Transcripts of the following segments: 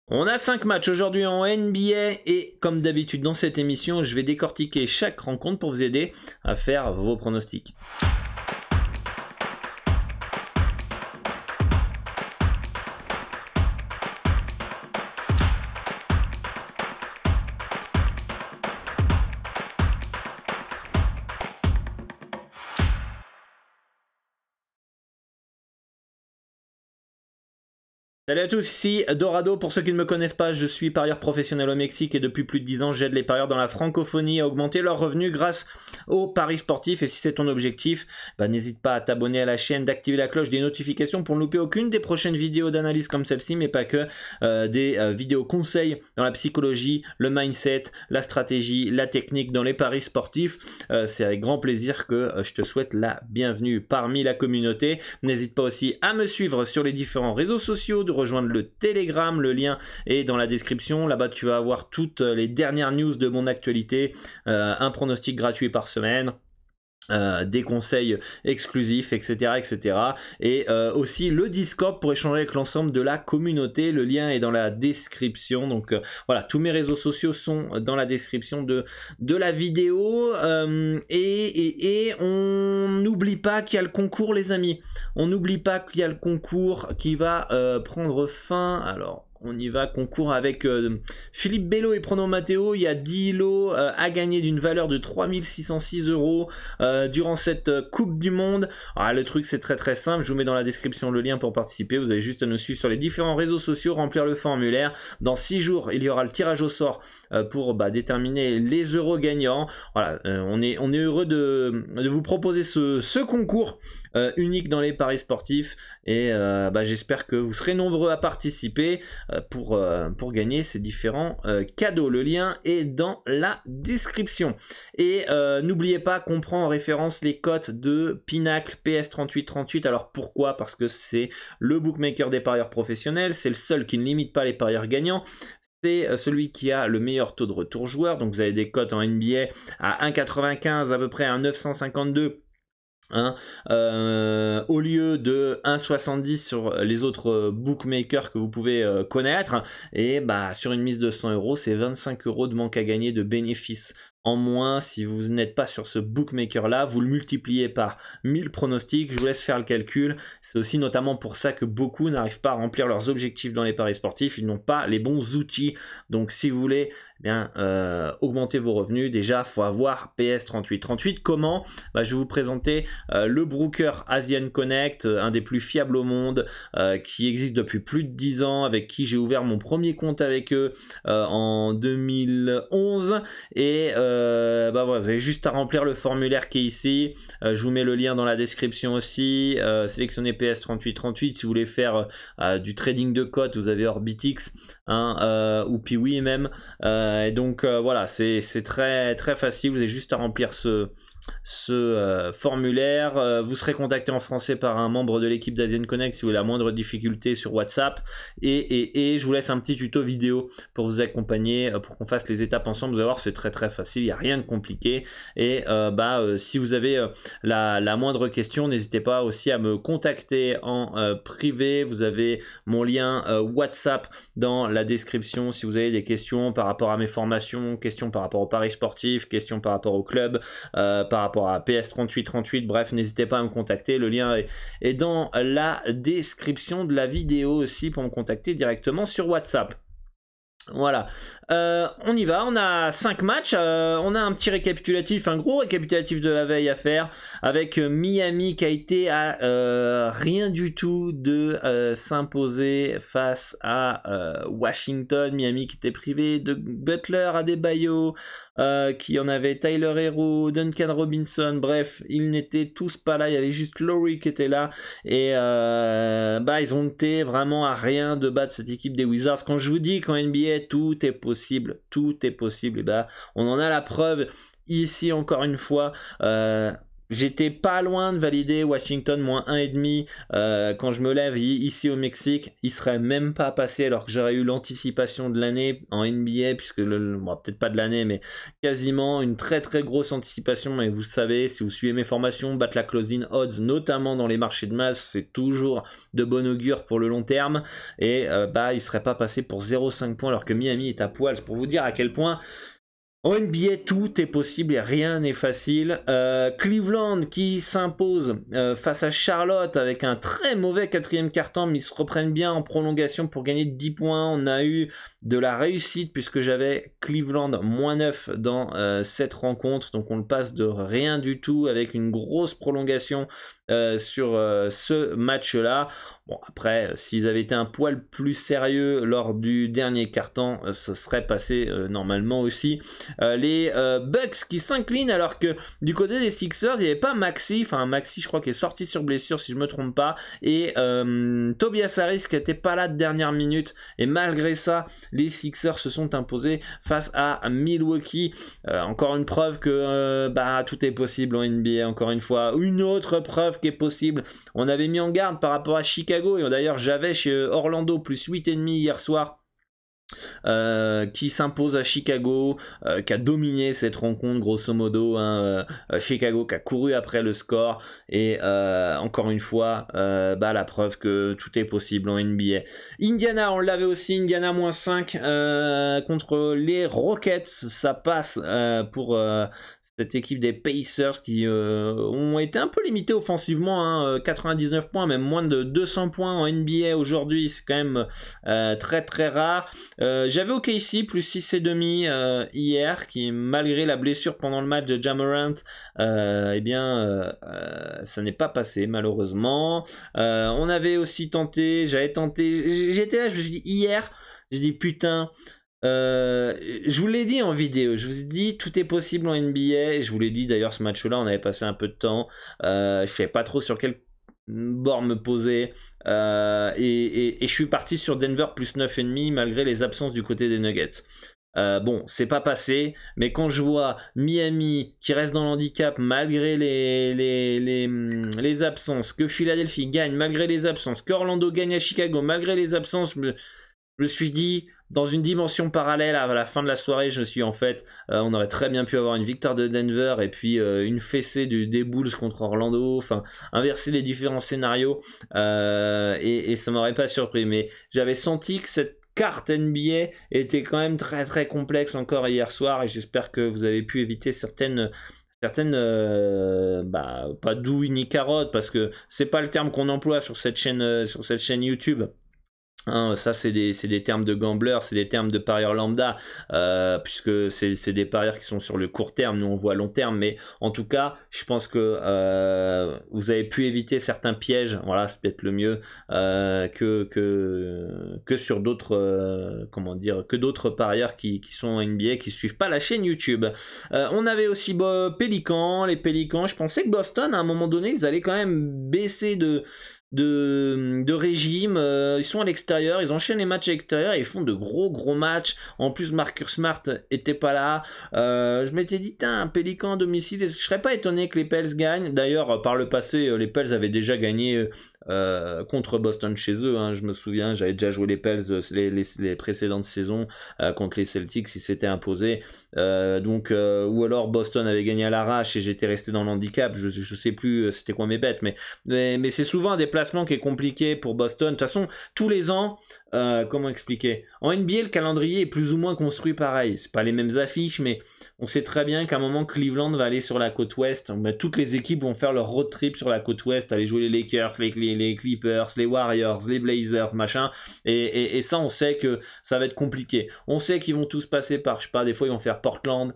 On a 5 matchs aujourd'hui en NBA et comme d'habitude dans cette émission, je vais décortiquer chaque rencontre pour vous aider à faire vos pronostics. Salut à tous, ici Dorado. Pour ceux qui ne me connaissent pas, je suis parieur professionnel au Mexique et depuis plus de 10 ans, j'aide les parieurs dans la francophonie à augmenter leurs revenus grâce aux paris sportifs. Et si c'est ton objectif, n'hésite pas à t'abonner à la chaîne, d'activer la cloche des notifications pour ne louper aucune des prochaines vidéos d'analyse comme celle-ci, mais pas que, des vidéos conseils dans la psychologie, le mindset, la stratégie, la technique dans les paris sportifs. C'est avec grand plaisir que je te souhaite la bienvenue parmi la communauté. N'hésite pas aussi à me suivre sur les différents réseaux sociaux, de rejoindre le Telegram, le lien est dans la description. Là-bas tu vas avoir toutes les dernières news de mon actualité, un pronostic gratuit par semaine, des conseils exclusifs, etc. Et aussi le Discord pour échanger avec l'ensemble de la communauté. Le lien est dans la description. Donc voilà, tous mes réseaux sociaux sont dans la description de la vidéo. Et on n'oublie pas qu'il y a le concours, les amis. On n'oublie pas qu'il y a le concours qui va prendre fin. Alors, on y va, concours avec Philippe Bello et Prono Matteo. Il y a 10 lots à gagner d'une valeur de 3606 € durant cette Coupe du Monde. Alors, le truc c'est très simple, je vous mets dans la description le lien pour participer. Vous avez juste à nous suivre sur les différents réseaux sociaux, remplir le formulaire. Dans 6 jours, il y aura le tirage au sort pour déterminer les euros gagnants. Voilà, on est heureux de vous proposer ce concours unique dans les paris sportifs. Et j'espère que vous serez nombreux à participer pour gagner ces différents cadeaux. Le lien est dans la description. Et n'oubliez pas qu'on prend en référence les cotes de Pinacle PS3838. Alors pourquoi? Parce que c'est le bookmaker des parieurs professionnels. C'est le seul qui ne limite pas les parieurs gagnants. C'est celui qui a le meilleur taux de retour joueur. Donc vous avez des cotes en NBA à 1,95, à peu près à 952. Au lieu de 1,70 sur les autres bookmakers que vous pouvez connaître, et sur une mise de 100 €, c'est 25 € de manque à gagner de bénéfices en moins. Si vous n'êtes pas sur ce bookmaker là, vous le multipliez par 1000 pronostics. Je vous laisse faire le calcul. C'est aussi notamment pour ça que beaucoup n'arrivent pas à remplir leurs objectifs dans les paris sportifs. Ils n'ont pas les bons outils. Donc si vous voulez augmenter vos revenus, déjà il faut avoir PS3838. Comment? Je vais vous présenter le broker Asian Connect, un des plus fiables au monde, qui existe depuis plus de 10 ans, avec qui j'ai ouvert mon premier compte avec eux en 2011. Et voilà, vous avez juste à remplir le formulaire qui est ici. Je vous mets le lien dans la description aussi. Sélectionnez PS3838 si vous voulez faire du trading de cotes. Vous avez Orbitix ou Piwi même. Et donc voilà, c'est très facile. Vous avez juste à remplir ce formulaire. Vous serez contacté en français par un membre de l'équipe d'Asian Connect si vous avez la moindre difficulté sur WhatsApp. Et je vous laisse un petit tuto vidéo pour vous accompagner, pour qu'on fasse les étapes ensemble. Vous allez voir, c'est très facile, il n'y a rien de compliqué. Et si vous avez la moindre question, n'hésitez pas aussi à me contacter en privé. Vous avez mon lien WhatsApp dans la description si vous avez des questions par rapport à mes formations, questions par rapport aux paris sportifs, questions par rapport au club, par rapport à PS3838, bref, n'hésitez pas à me contacter. Le lien est dans la description de la vidéo aussi pour me contacter directement sur WhatsApp. Voilà, on y va, on a 5 matchs, on a un petit récapitulatif, un gros récapitulatif de la veille à faire, avec Miami qui a été à rien du tout de s'imposer face à Washington. Miami qui était privé de Butler, Adebayo, qui en avait Tyler Hero, Duncan Robinson, bref, ils n'étaient tous pas là, il y avait juste Lowry qui était là, et ils ont été vraiment à rien de battre cette équipe des Wizards. Quand je vous dis qu'en NBA tout est possible, et on en a la preuve ici encore une fois. j'étais pas loin de valider Washington moins 1,5 quand je me lève ici au Mexique. Il serait même pas passé alors que j'aurais eu l'anticipation de l'année en NBA, puisque bon, peut-être pas de l'année, mais quasiment une très très grosse anticipation. Et vous savez, si vous suivez mes formations, battre la closing odds, notamment dans les marchés de masse, c'est toujours de bon augure pour le long terme. Et il serait pas passé pour 0,5 points alors que Miami est à poil. C'est pour vous dire à quel point en NBA, tout est possible et rien n'est facile. Cleveland qui s'impose face à Charlotte avec un très mauvais quatrième quart-temps, mais ils se reprennent bien en prolongation pour gagner 10 points. On a eu de la réussite puisque j'avais Cleveland moins 9 dans cette rencontre. Donc on le passe de rien du tout avec une grosse prolongation sur ce match-là. Bon, après, s'ils avaient été un poil plus sérieux lors du dernier quart-temps, ça serait passé normalement aussi. Les Bucks qui s'inclinent alors que du côté des Sixers, il n'y avait pas Maxi, enfin Maxi je crois qui est sorti sur blessure si je ne me trompe pas, et Tobias Harris qui n'était pas là de dernière minute, et malgré ça, les Sixers se sont imposés face à Milwaukee. Encore une preuve que tout est possible en NBA, encore une fois. Une autre preuve qui est possible, on avait mis en garde par rapport à Chicago, et d'ailleurs j'avais chez Orlando plus 8,5 hier soir, qui s'impose à Chicago, qui a dominé cette rencontre grosso modo, Chicago qui a couru après le score, et encore une fois la preuve que tout est possible en NBA. Indiana, on l'avait aussi, Indiana moins 5 contre les Rockets, ça passe pour cette équipe des Pacers qui ont été un peu limités offensivement, 99 points, même moins de 200 points en NBA aujourd'hui, c'est quand même très très rare. J'avais OKC plus 6,5 hier, qui malgré la blessure pendant le match de Ja Morant, ça n'est pas passé malheureusement. On avait aussi tenté, j'étais là, je me suis dit hier, j'ai dit putain, je vous l'ai dit en vidéo, je vous ai dit tout est possible en NBA, et je vous l'ai dit d'ailleurs ce match-là, on avait passé un peu de temps, je savais pas trop sur quel bord me poser, et je suis parti sur Denver plus 9,5 malgré les absences du côté des Nuggets. Bon, c'est pas passé, mais quand je vois Miami qui reste dans l'handicap malgré les absences, que Philadelphie gagne malgré les absences, que Orlando gagne à Chicago malgré les absences, je me suis dit, dans une dimension parallèle à la fin de la soirée, je me suis dit, en fait, on aurait très bien pu avoir une victoire de Denver et puis une fessée des Bulls contre Orlando, enfin inverser les différents scénarios, et ça m'aurait pas surpris, mais j'avais senti que cette carte NBA était quand même très très complexe encore hier soir, et j'espère que vous avez pu éviter certaines pas douilles ni carottes, parce que c'est pas le terme qu'on emploie sur cette chaîne YouTube. Ça c'est des termes de gamblers, c'est des termes de parieurs lambda, puisque c'est des parieurs qui sont sur le court terme, nous on voit long terme, mais en tout cas je pense que vous avez pu éviter certains pièges, voilà, c'est peut-être le mieux, que sur d'autres que d'autres parieurs qui sont en NBA, qui suivent pas la chaîne YouTube. On avait aussi les Pélicans, je pensais que Boston à un moment donné ils allaient quand même baisser de régime, ils sont à l'extérieur, ils enchaînent les matchs à l'extérieur et ils font de gros matchs. En plus Marcus Smart était pas là, je m'étais dit un Pélican à domicile, je serais pas étonné que les Pels gagnent. D'ailleurs par le passé les Pels avaient déjà gagné contre Boston chez eux, je me souviens, j'avais déjà joué les Pels les précédentes saisons contre les Celtics, ils s'étaient imposés, ou alors Boston avait gagné à l'arrache et j'étais resté dans l'handicap, je sais plus c'était quoi mes bêtes, mais c'est souvent un déplacement qui est compliqué pour Boston. De toute façon, tous les ans, comment expliquer, en NBA le calendrier est plus ou moins construit pareil, c'est pas les mêmes affiches, mais on sait très bien qu'à un moment Cleveland va aller sur la côte ouest, toutes les équipes vont faire leur road trip sur la côte ouest, aller jouer les Lakers, les Clippers, les Warriors, les Blazers, machin, et ça on sait que ça va être compliqué. On sait qu'ils vont tous passer par, je sais pas, des fois ils vont faire Portland,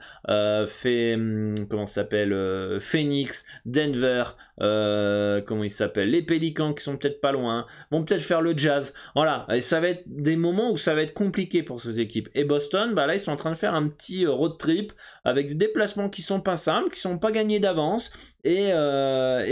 Phoenix, Denver, comment il s'appelle, les Pélicans qui sont peut-être pas loin, vont peut-être faire le Jazz. Voilà, et ça va être des moments où ça va être compliqué pour ces équipes. Et Boston, bah là, ils sont en train de faire un petit road trip avec des déplacements qui sont pas simples, qui sont pas gagnés d'avance. Et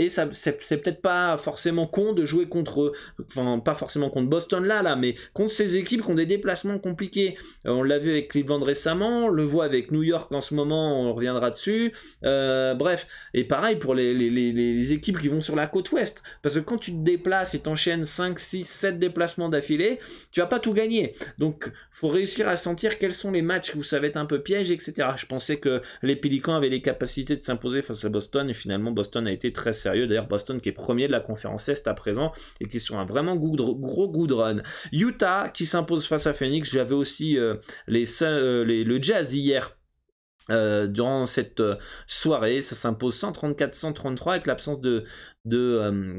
ça, c'est peut-être pas forcément con de jouer contre eux, enfin pas forcément contre Boston là, mais contre ces équipes qui ont des déplacements compliqués. On l'a vu avec Cleveland récemment, on le voit avec New York en ce moment, on reviendra dessus. Bref, et pareil pour les équipes qui vont sur la côte ouest, parce que quand tu te déplaces et t'enchaînes 5, 6, 7 déplacements d'affilée, tu vas pas tout gagner. Donc faut réussir à sentir quels sont les matchs où ça va être un peu piège, etc. Je pensais que les Pélicans avaient les capacités de s'imposer face à Boston, et finalement Boston a été très sérieux. D'ailleurs Boston qui est premier de la conférence Est à présent et qui est sur un vraiment gros good run. Utah qui s'impose face à Phoenix. J'avais aussi le Jazz hier. Durant cette soirée, ça s'impose 134-133 avec l'absence de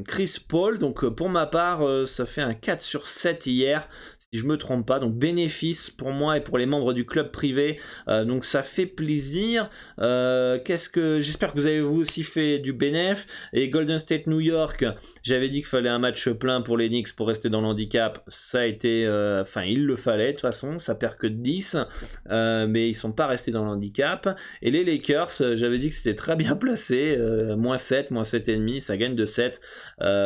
Chris Paul. Donc pour ma part, ça fait un 4 sur 7 hier, si je me trompe pas. Donc bénéfice pour moi et pour les membres du club privé. Donc ça fait plaisir. J'espère que vous avez vous aussi fait du bénéf. Et Golden State New York, j'avais dit qu'il fallait un match plein pour les Knicks pour rester dans le handicap. Ça a été, il le fallait de toute façon. Ça perd que de 10, mais ils sont pas restés dans le handicap. Et les Lakers, j'avais dit que c'était très bien placé, moins 7, moins 7,5, ça gagne de 7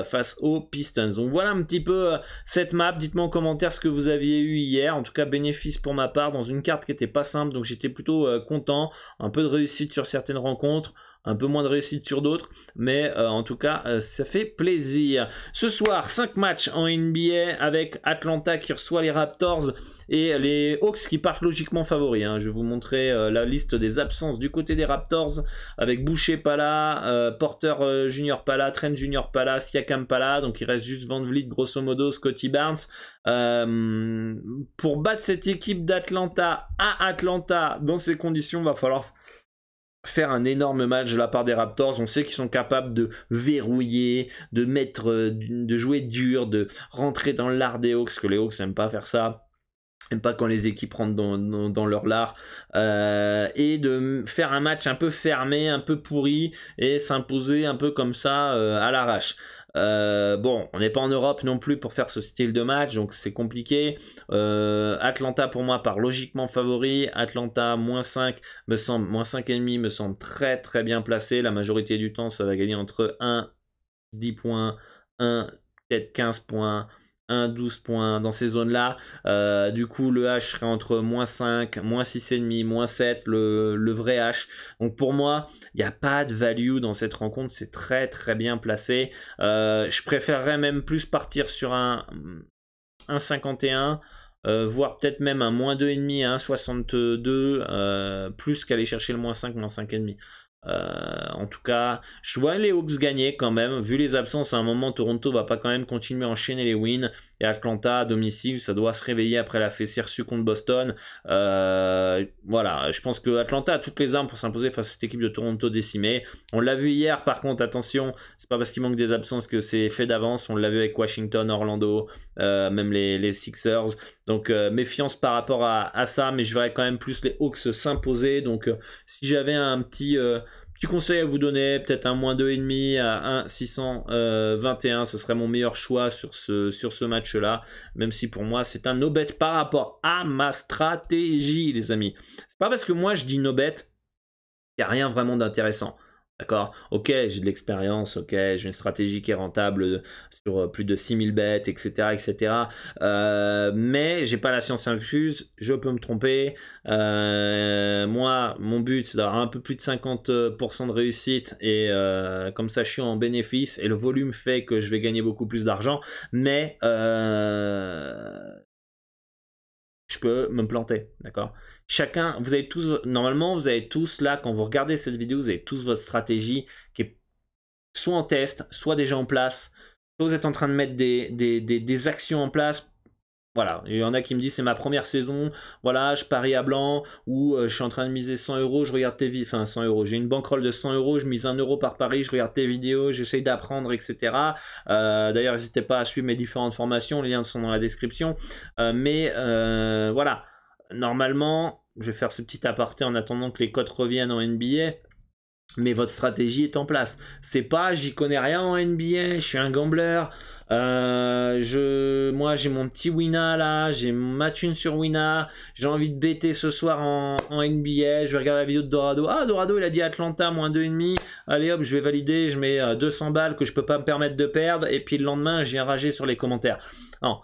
face aux Pistons. Donc voilà un petit peu cette map. Dites-moi en commentaire ce que vous aviez eu hier. En tout cas, bénéfice pour ma part dans une carte qui était pas simple, donc j'étais plutôt content. Un peu de réussite sur certaines rencontres, un peu moins de réussite sur d'autres, mais en tout cas ça fait plaisir. Ce soir 5 matchs en NBA avec Atlanta qui reçoit les Raptors et les Hawks qui partent logiquement favoris, hein. Je vais vous montrer la liste des absences du côté des Raptors avec Boucher pas là, Porter Junior pas là, Trent Junior pas là, Siakam pas là, donc il reste juste Van Vliet grosso modo, Scotty Barnes. Pour battre cette équipe d'Atlanta à Atlanta dans ces conditions, va falloir faire un énorme match de la part des Raptors. On sait qu'ils sont capables de verrouiller, de jouer dur, de rentrer dans l'art des Hawks, que les Hawks n'aiment pas faire ça, n'aiment pas quand les équipes rentrent dans leur lard, et de faire un match un peu fermé, un peu pourri, et s'imposer un peu comme ça à l'arrache. Bon, on n'est pas en Europe non plus pour faire ce style de match, donc c'est compliqué. Atlanta pour moi part logiquement favori. Atlanta moins 5 me semble, moins 5,5 me semble très très bien placé. La majorité du temps ça va gagner entre 1, 10 points, 1, peut-être 15 points, 1, 12 points dans ces zones-là. Du coup, le H serait entre moins 5, moins 6,5, moins 7, le vrai H. Donc pour moi, il n'y a pas de value dans cette rencontre. C'est très très bien placé. Je préférerais même plus partir sur un 51. Voire peut-être même un moins 2,5 à 1,62, plus qu'aller chercher le moins 5, moins 5,5. En tout cas, je vois les Hawks gagner quand même. Vu les absences, à un moment, Toronto va pas quand même continuer à enchaîner les wins. Et Atlanta à domicile, ça doit se réveiller après la fessée reçue contre Boston. Voilà, je pense que Atlanta a toutes les armes pour s'imposer face à cette équipe de Toronto décimée. On l'a vu hier, par contre, attention, c'est pas parce qu'il manque des absences que c'est fait d'avance. On l'a vu avec Washington, Orlando, même les Sixers. Donc méfiance par rapport à ça, mais je verrais quand même plus les Hawks s'imposer. Donc si j'avais un petit conseil à vous donner, peut-être un moins 2,5 à 1,621, ce serait mon meilleur choix sur ce match-là, même si pour moi c'est un no-bet par rapport à ma stratégie, les amis. C'est pas parce que moi je dis no-bet qu'il n'y a rien vraiment d'intéressant. D'accord, ok, j'ai de l'expérience, ok, j'ai une stratégie qui est rentable sur plus de 6000 bêtes, etc. etc. Mais j'ai pas la science infuse, je peux me tromper. Moi, mon but, c'est d'avoir un peu plus de 50% de réussite et comme ça, je suis en bénéfice et le volume fait que je vais gagner beaucoup plus d'argent. Mais je peux me planter, d'accord? Chacun, vous avez tous, normalement, vous avez tous là, quand vous regardez cette vidéo, vous avez tous votre stratégie qui est soit en test, soit déjà en place, soit vous êtes en train de mettre des actions en place. Voilà, il y en a qui me disent c'est ma première saison, voilà, je parie à blanc, ou je suis en train de miser 100 euros, je regarde tes vidéos, enfin 100 euros, j'ai une bankroll de 100 euros, je mise 1 euro par pari, je regarde tes vidéos, j'essaye d'apprendre, etc. D'ailleurs, n'hésitez pas à suivre mes différentes formations, les liens sont dans la description. Mais voilà, normalement, je vais faire ce petit aparté en attendant que les cotes reviennent en NBA. mais votre stratégie est en place. C'est pas j'y connais rien en NBA, je suis un gambler. Moi j'ai mon petit Wina là, j'ai ma thune sur Wina, j'ai envie de bêter ce soir en NBA, je vais regarder la vidéo de Dorado. Ah, Dorado il a dit Atlanta moins 2,5, allez hop, je vais valider, je mets 200 balles que je peux pas me permettre de perdre, et puis le lendemain je viens rager sur les commentaires. Non,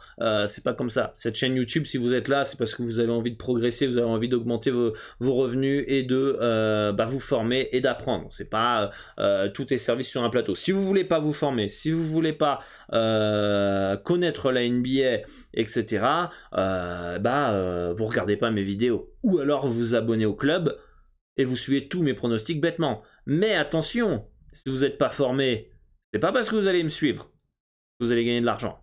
c'est pas comme ça. Cette chaîne YouTube, si vous êtes là, c'est parce que vous avez envie de progresser, vous avez envie d'augmenter vos revenus et de vous former et d'apprendre. C'est pas tout est servi sur un plateau. Si vous voulez pas vous former, si vous voulez pas connaître la NBA, etc., vous regardez pas mes vidéos. Ou alors vous vous abonnez au club et vous suivez tous mes pronostics bêtement. Mais attention, si vous n'êtes pas formé, c'est pas parce que vous allez me suivre que vous allez gagner de l'argent.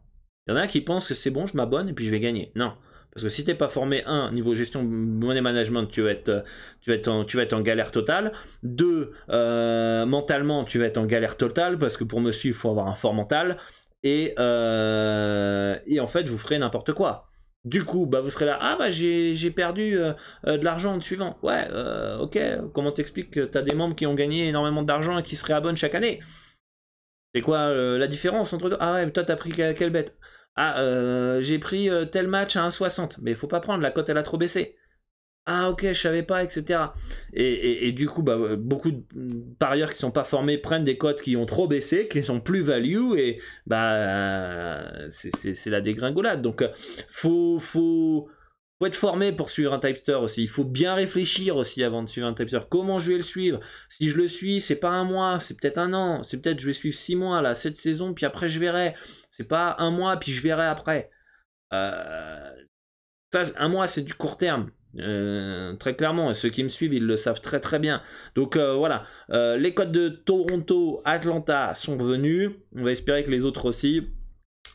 Il y en a qui pensent que c'est bon, je m'abonne et puis je vais gagner. Non. Parce que si tu n'es pas formé, niveau gestion money management, tu vas être en galère totale. 2, mentalement, tu vas être en galère totale parce que pour me suivre, il faut avoir un fort mental. Et en fait, vous ferez n'importe quoi. Du coup, vous serez là, j'ai perdu de l'argent en te suivant. Ouais, ok, comment t'expliques que tu as des membres qui ont gagné énormément d'argent et qui se réabonnent chaque année? C'est quoi la différence entre deux? Ah ouais, toi t'as pris quelle bête? Ah, j'ai pris tel match à 1,60. Mais il faut pas prendre, la cote elle a trop baissé. Ah ok, je savais pas, etc. Et du coup, beaucoup de parieurs qui sont pas formés prennent des cotes qui ont trop baissé, qui sont plus value, et c'est la dégringolade. Donc faut être formé pour suivre un Tipster aussi. Il faut bien réfléchir aussi avant de suivre un Tipster. Comment je vais le suivre? Si je le suis, c'est pas un mois, c'est peut-être un an. C'est peut-être je vais suivre 6 mois là, cette saison, puis après je verrai. C'est pas un mois, puis je verrai après. Un mois, c'est du court terme. Très clairement, et ceux qui me suivent, ils le savent très très bien. Donc voilà, les codes de Toronto, Atlanta sont revenus. On va espérer que les autres aussi.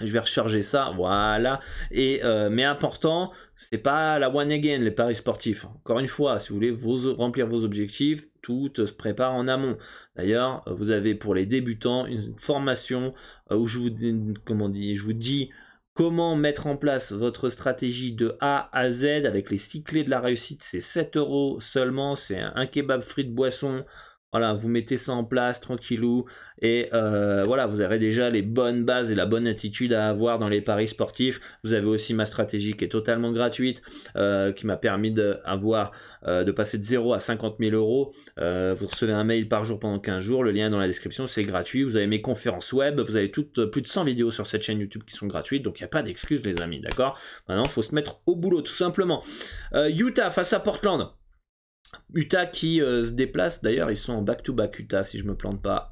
Je vais recharger ça, voilà. Mais important, c'est pas la one again, les paris sportifs. Encore une fois, si vous voulez remplir vos objectifs, tout se prépare en amont. D'ailleurs, vous avez pour les débutants une formation où je vous dis comment mettre en place votre stratégie de A à Z avec les 6 clés de la réussite. C'est 7 € seulement, c'est un kebab frites boisson. Voilà, vous mettez ça en place tranquillou, et voilà, vous aurez déjà les bonnes bases et la bonne attitude à avoir dans les paris sportifs. Vous avez aussi ma stratégie qui est totalement gratuite, qui m'a permis de passer de 0 à 50 000 €. Vous recevez un mail par jour pendant 15 jours, le lien est dans la description, c'est gratuit. Vous avez mes conférences web, vous avez plus de 100 vidéos sur cette chaîne YouTube qui sont gratuites, donc il n'y a pas d'excuses les amis, d'accord? Maintenant, il faut se mettre au boulot tout simplement. Utah face à Portland. Utah qui se déplace, d'ailleurs ils sont en back-to-back Utah si je me plante pas.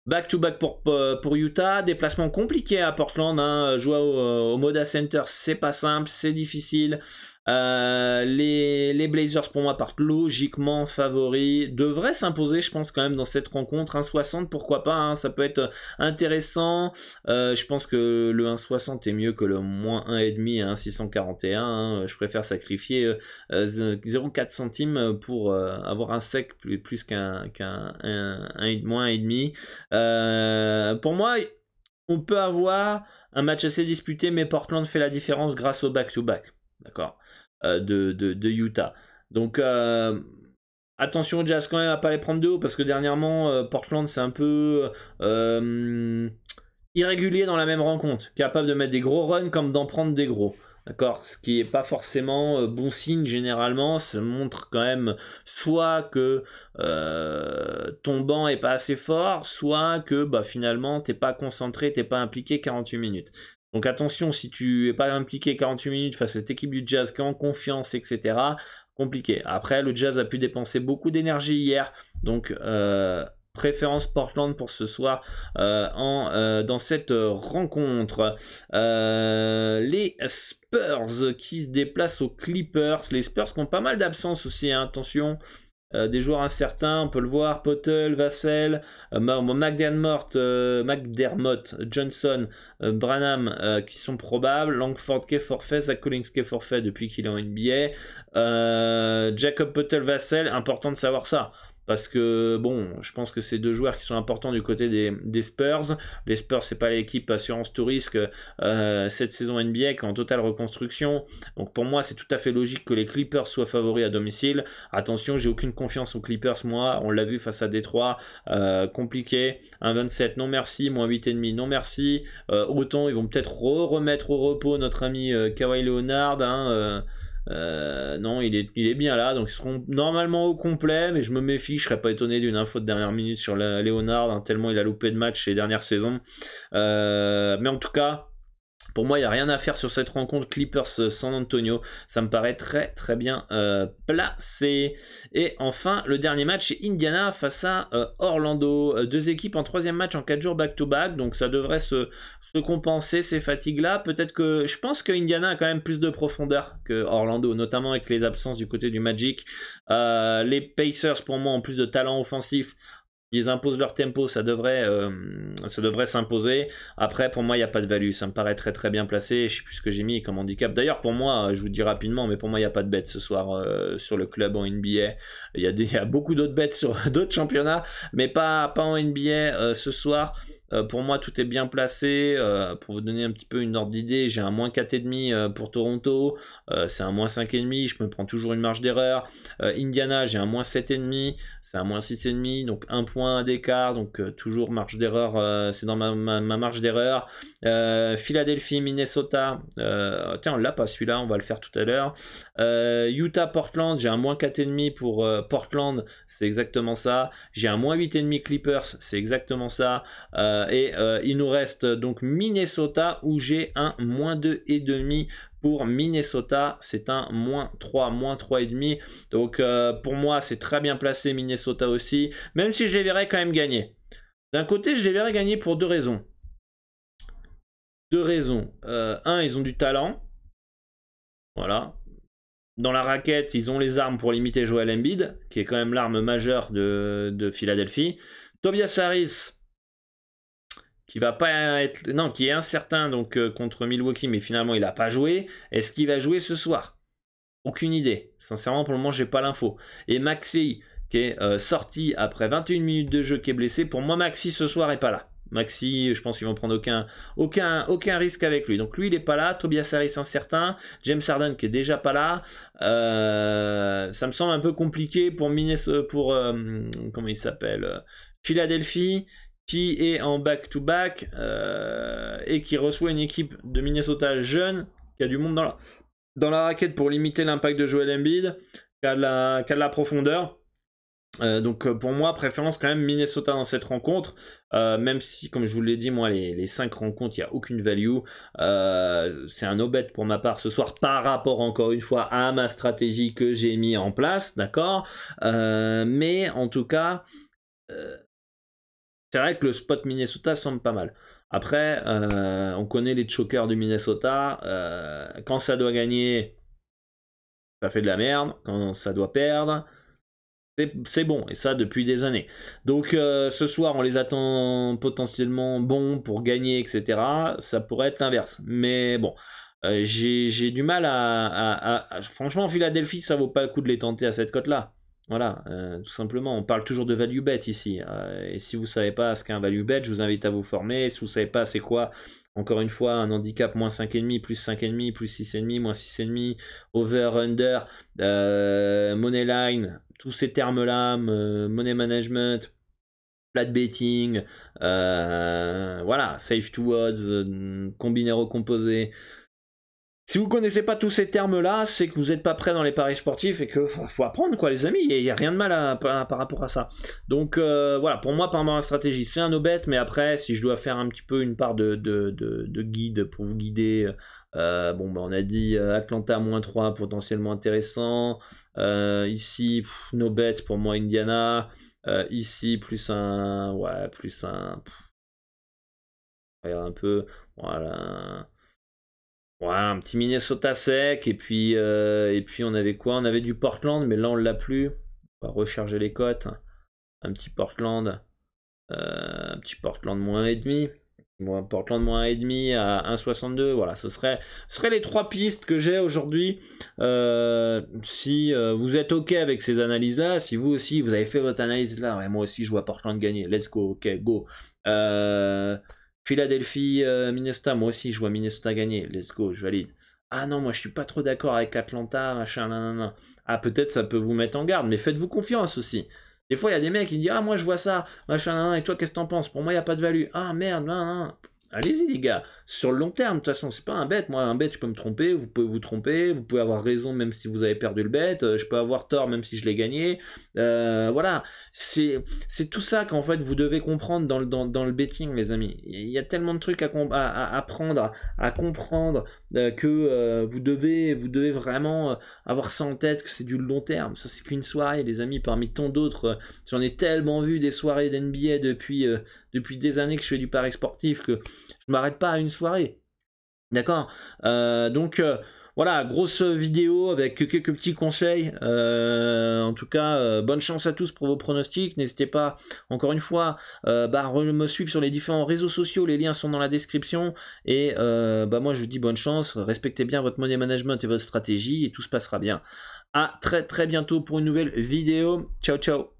Back-to-back pour Utah, déplacement compliqué à Portland, hein. Jouer au Moda Center c'est pas simple, c'est difficile. Les Blazers pour moi partent logiquement favoris, devraient s'imposer je pense quand même dans cette rencontre. 1,60 pourquoi pas, hein, ça peut être intéressant. Je pense que le 1,60 est mieux que le moins 1,5 à 1,641, hein. Je préfère sacrifier 0,4 centimes pour avoir un sec plus qu'un moins 1,5. Pour moi on peut avoir un match assez disputé, mais Portland fait la différence grâce au back-to-back, d'accord, de Utah. Donc attention aux Jazz quand même à pas les prendre de haut, parce que dernièrement Portland c'est un peu irrégulier dans la même rencontre, capable de mettre des gros runs comme d'en prendre des gros. D'accord, ce qui n'est pas forcément bon signe généralement. Ça montre quand même soit que ton banc est pas assez fort, soit que finalement t'es pas concentré, t'es pas impliqué 48 minutes. Donc attention, si tu n'es pas impliqué 48 minutes face à cette équipe du Jazz qui est en confiance, etc., compliqué. Après, le Jazz a pu dépenser beaucoup d'énergie hier, donc préférence Portland pour ce soir dans cette rencontre. Les Spurs qui se déplacent aux Clippers. Les Spurs qui ont pas mal d'absences aussi, hein, attention. Des joueurs incertains, on peut le voir, Potel, Vassell, McDermott, Johnson, Branham qui sont probables, Langford qui est forfait, Zach Collins qui est forfait depuis qu'il est en NBA, Jacob Potel, Vassell, important de savoir ça, parce que bon, je pense que c'est 2 joueurs qui sont importants du côté des Spurs. Les Spurs, c'est pas l'équipe assurance tout risque cette saison NBA qui est en totale reconstruction. Donc pour moi, c'est tout à fait logique que les Clippers soient favoris à domicile. Attention, j'ai aucune confiance aux Clippers, moi. On l'a vu face à Détroit, compliqué. 1,27 non merci, moins 8,5 non merci. Autant ils vont peut-être remettre au repos notre ami Kawhi Leonard. Hein, non, il est bien là, donc ils seront normalement au complet, mais je me méfie, je serais pas étonné d'une info de dernière minute sur Leonard, hein, tellement il a loupé de matchs ces dernières saisons. Mais en tout cas, pour moi, il n'y a rien à faire sur cette rencontre Clippers-San Antonio. Ça me paraît très très bien placé. Et enfin, le dernier match, c'est Indiana face à Orlando. 2 équipes en 3e match en 4 jours back-to-back. Donc ça devrait se compenser ces fatigues-là. Peut-être que je pense que Indiana a quand même plus de profondeur que Orlando, notamment avec les absences du côté du Magic. Les Pacers, pour moi, ont plus de talent offensif. Ils imposent leur tempo, ça devrait s'imposer. Après, pour moi, il n'y a pas de value. Ça me paraît très très bien placé. Je ne sais plus ce que j'ai mis comme handicap. D'ailleurs, pour moi, je vous dis rapidement, mais pour moi, il n'y a pas de bet ce soir sur le club en NBA. Il y a beaucoup d'autres bets sur d'autres championnats, mais pas en NBA ce soir. Pour moi, tout est bien placé. Pour vous donner un petit peu une ordre d'idée, j'ai un moins 4,5 pour Toronto. C'est un moins 5,5. Je me prends toujours une marge d'erreur. Indiana, j'ai un moins 7,5. C'est un moins 6,5. Donc 1 point d'écart. Donc toujours marge d'erreur. C'est dans ma marge d'erreur. Philadelphie, Minnesota. Tiens, on l'a pas celui-là. On va le faire tout à l'heure. Utah, Portland. J'ai un moins 4,5 pour Portland. C'est exactement ça. J'ai un moins 8,5 Clippers. C'est exactement ça. Il nous reste donc Minnesota où j'ai un moins 2,5 pour Minnesota, c'est un moins 3,5. Donc pour moi c'est très bien placé Minnesota aussi, même si je les verrais quand même gagner. D'un côté je les verrais gagner pour 2 raisons. 2 raisons. Un, ils ont du talent. Voilà. Dans la raquette, ils ont les armes pour limiter Joel Embiid, qui est quand même l'arme majeure de Philadelphie. Tobias Harris, qui va pas être, non, qui est incertain donc contre Milwaukee, mais finalement il n'a pas joué. Est-ce qu'il va jouer ce soir? Aucune idée. Sincèrement, pour le moment, j'ai pas l'info. Et Maxi, qui est sorti après 21 minutes de jeu, qui est blessé. Pour moi, Maxi ce soir est pas là. Maxi, je pense qu'ils vont prendre aucun risque avec lui. Donc lui, il est pas là. Tobias Harris incertain. James Harden qui est déjà pas là. Ça me semble un peu compliqué pour comment il s'appelle, Philadelphie, qui est en back-to-back et qui reçoit une équipe de Minnesota jeune, qui a du monde dans la raquette pour limiter l'impact de Joel Embiid, qui a de la profondeur. Donc pour moi, préférence quand même Minnesota dans cette rencontre, même si, comme je vous l'ai dit, moi, les 5 rencontres, il n'y a aucune value. C'est un no-bet pour ma part ce soir par rapport, encore une fois, à ma stratégie que j'ai mis en place, d'accord, mais en tout cas... c'est vrai que le spot Minnesota semble pas mal. Après, on connaît les chokers du Minnesota. Quand ça doit gagner, ça fait de la merde. Quand ça doit perdre, c'est bon. Et ça depuis des années. Donc ce soir, on les attend potentiellement bons pour gagner, etc. Ça pourrait être l'inverse. Mais bon, j'ai du mal franchement, Philadelphie, ça vaut pas le coup de les tenter à cette cote-là. Voilà, tout simplement, on parle toujours de value bet ici. Et si vous ne savez pas ce qu'est un value bet, je vous invite à vous former. Si vous ne savez pas c'est quoi, encore une fois, un handicap moins 5,5, plus 5,5, plus 6,5, moins 6,5, over, under, money line, tous ces termes-là, money management, flat betting, voilà, safe to odds, combiné recomposé. Si vous ne connaissez pas tous ces termes-là, c'est que vous n'êtes pas prêt dans les paris sportifs et qu'il faut apprendre, quoi, les amis. Il n'y a rien de mal par rapport à ça. Donc voilà, pour moi, par rapport à la stratégie, c'est un no-bet, mais après, si je dois faire un petit peu une part de guide pour vous guider, on a dit Atlanta moins 3, potentiellement intéressant. Ici, no-bet pour moi, Indiana. Ici, plus un. Ouais, plus un. Regarde un peu. Voilà. Ouais, un petit Minnesota sec, et puis on avait quoi? On avait du Portland, mais là on l'a plus. On va recharger les cotes. Un petit Portland moins 1,5. Bon, Portland moins 1,5 à 1,62, voilà, ce serait les 3 pistes que j'ai aujourd'hui. Si vous êtes OK avec ces analyses-là, si vous aussi vous avez fait votre analyse là, ouais, moi aussi je vois Portland gagner, let's go, ok, go. Philadelphie, Minnesota, moi aussi je vois Minnesota gagner, let's go, je valide. Ah non, moi je suis pas trop d'accord avec Atlanta, machin, nanana. Ah, peut-être ça peut vous mettre en garde, mais faites-vous confiance aussi. Des fois, il y a des mecs qui disent ah, moi je vois ça, machin, nanana, et toi, qu'est-ce que t'en penses? Pour moi, il n'y a pas de value. Ah merde, nanana. Allez-y, les gars. Sur le long terme, de toute façon, c'est pas un bet. Moi, un bet, je peux me tromper, vous pouvez vous tromper, vous pouvez avoir raison même si vous avez perdu le bet, je peux avoir tort même si je l'ai gagné. Voilà, c'est tout ça qu'en fait vous devez comprendre dans le betting, les amis. Il y a tellement de trucs à apprendre, à comprendre, que vous devez vraiment avoir ça en tête, que c'est du long terme. Ça, c'est qu'une soirée, les amis, parmi tant d'autres. J'en ai tellement vu des soirées d'NBA depuis des années que je fais du pari sportif que je m'arrête pas à une soirée. D'accord. Donc voilà, grosse vidéo avec quelques petits conseils. En tout cas, bonne chance à tous pour vos pronostics. N'hésitez pas, encore une fois, me suivre sur les différents réseaux sociaux. Les liens sont dans la description. Et moi, je vous dis bonne chance. Respectez bien votre money management et votre stratégie et tout se passera bien. À très très bientôt pour une nouvelle vidéo. Ciao ciao.